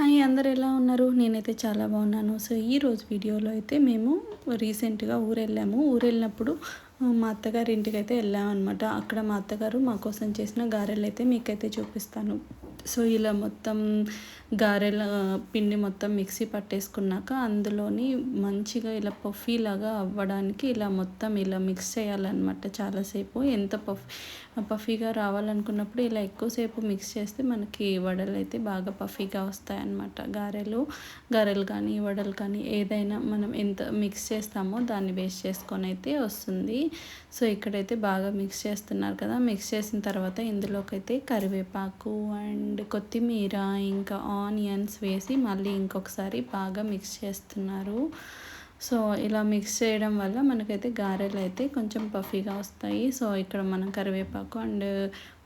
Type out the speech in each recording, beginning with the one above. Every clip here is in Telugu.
హాయ్ అందరు ఎలా ఉన్నారు? నేనైతే చాలా బాగున్నాను. సో ఈరోజు వీడియోలో అయితే మేము రీసెంట్గా ఊరెళ్ళినప్పుడు మా అత్తగారి ఇంటికైతే వెళ్ళామన్నమాట. అక్కడ మా అత్తగారు మా కోసం చేసిన గారెలు అయితే మీకైతే చూపిస్తాను. సో ఇలా మొత్తం గారెల పిండి మొత్తం మిక్సీ పట్టేసుకున్నాక అందులోని మంచిగా ఇలా పఫీలాగా అవ్వడానికి ఇలా మొత్తం ఇలా మిక్స్ చేయాలన్నమాట. చాలాసేపు ఎంత పఫీగా రావాలనుకున్నప్పుడు ఇలా ఎక్కువసేపు మిక్స్ చేస్తే మనకి వడలు అయితే బాగా పఫీగా వస్తాయన్నమాట. గారెలు కానీ వడలు కానీ ఏదైనా మనం ఎంత మిక్స్ చేస్తామో దాన్ని బేస్ చేసుకొని అయితే వస్తుంది. సో ఇక్కడైతే బాగా మిక్స్ చేస్తున్నారు కదా. మిక్స్ చేసిన తర్వాత ఇందులోకి అయితే కరివేపాకు అండ్ కొత్తిమీర ఇంకా ఆనియన్స్ వేసి మళ్ళీ ఇంకొకసారి బాగా మిక్స్ చేస్తున్నారు. సో ఇలా మిక్స్ చేయడం వల్ల మనకైతే గారెలు అయితే కొంచెం పఫీగా వస్తాయి. సో ఇక్కడ మనం కరివేపాకు అండ్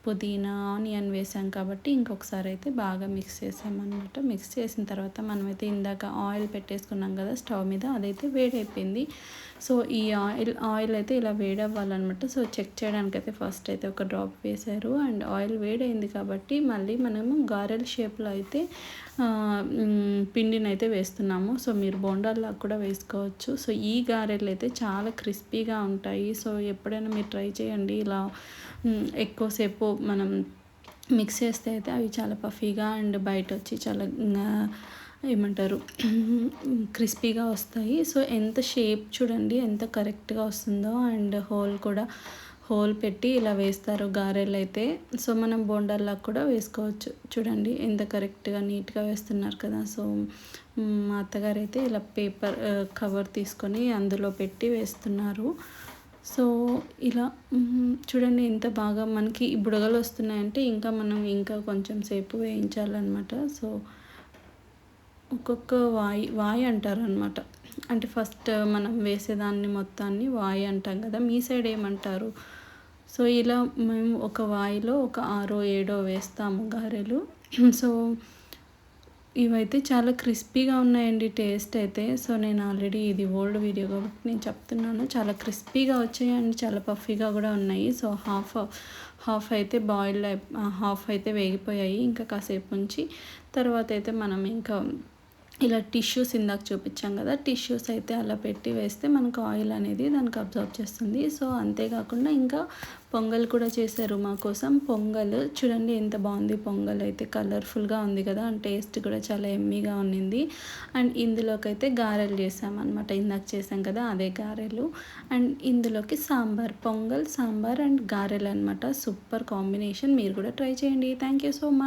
పుదీనా ఆనియన్ వేసాం కాబట్టి ఇంకొకసారి అయితే బాగా మిక్స్ చేసామన్నమాట. మిక్స్ చేసిన తర్వాత మనమైతే ఇందాక ఆయిల్ పెట్టేసుకున్నాం కదా స్టవ్ మీద, అదైతే వేడైపోయింది. సో ఈ ఆయిల్ అయితే ఇలా వేడవ్వాలన్నమాట. సో చెక్ చేయడానికి అయితే ఫస్ట్ అయితే ఒక డ్రాప్ వేశారు అండ్ ఆయిల్ వేడైంది కాబట్టి మళ్ళీ మనము గారెల షేప్లో అయితే పిండిని అయితే వేస్తున్నాము. సో మీరు బోండాల్లా కూడా వేసుకోవచ్చు. సో ఈ గారెలు అయితే చాలా క్రిస్పీగా ఉంటాయి. సో ఎప్పుడైనా మీరు ట్రై చేయండి. ఇలా ఎక్కువసేపు మనం మిక్స్ చేస్తే అయితే అవి చాలా పఫీగా అండ్ బయట వచ్చి చాలా ఏమంటారు క్రిస్పీగా వస్తాయి. సో ఎంత షేప్ చూడండి ఎంత కరెక్ట్గా వస్తుందో. అండ్ హోల్ పెట్టి ఇలా వేస్తారు గారెలు అయితే. సో మనం బోండాల్లా కూడా వేసుకోవచ్చు. చూడండి ఎంత కరెక్ట్గా నీట్గా వేస్తున్నారు కదా. సో మా అత్తగారు అయితే ఇలా పేపర్ కవర్ తీసుకొని అందులో పెట్టి వేస్తున్నారు. సో ఇలా చూడండి ఎంత బాగా మనకి బుడగలు వస్తున్నాయంటే ఇంకా మనం ఇంకా కొంచెం సేపు వేయించాలన్నమాట. సో ఒక్కొక్క వాయి అంటారు అనమాట. అంటే ఫస్ట్ మనం వేసేదాన్ని మొత్తాన్ని వాయి అంటాం కదా. మీ సైడ్ ఏమంటారు? సో ఇలా మేము ఒక వాయిలో ఒక 6 7 వేస్తాము గారెలు. సో ఇవైతే చాలా క్రిస్పీగా ఉన్నాయండి టేస్ట్ అయితే. సో నేను ఆల్రెడీ ఇది ఓల్డ్ వీడియో కాబట్టి నేను చెప్తున్నాను. చాలా క్రిస్పీగా వచ్చాయండి, చాలా పఫీగా కూడా ఉన్నాయి. సో హాఫ్ అయితే హాఫ్ అయితే వేగిపోయాయి. ఇంకా కాసేపు ఉంచి తర్వాత అయితే మనం ఇంకా ఇలా టిష్యూస్ ఇందాక చూపించాం కదా, టిష్యూస్ అయితే అలా పెట్టి వేస్తే మనకు ఆయిల్ అనేది దానికి అబ్జర్వ్ చేస్తుంది. సో అంతేకాకుండా ఇంకా పొంగల్ కూడా చేశారు మా కోసం. పొంగల్ చూడండి ఎంత బాగుంది. పొంగల్ అయితే కలర్ఫుల్గా ఉంది కదా అండ్ టేస్ట్ కూడా చాలా ఎమ్మీగా ఉన్నింది. అండ్ ఇందులోకి అయితే గారెలు చేసామన్నమాట. ఇందాక చేసాం కదా అదే గారెలు. అండ్ ఇందులోకి పొంగల్ సాంబార్ అండ్ గారెలు అనమాట. Super combination. మీరు కూడా ట్రై చేయండి. Thank you so much.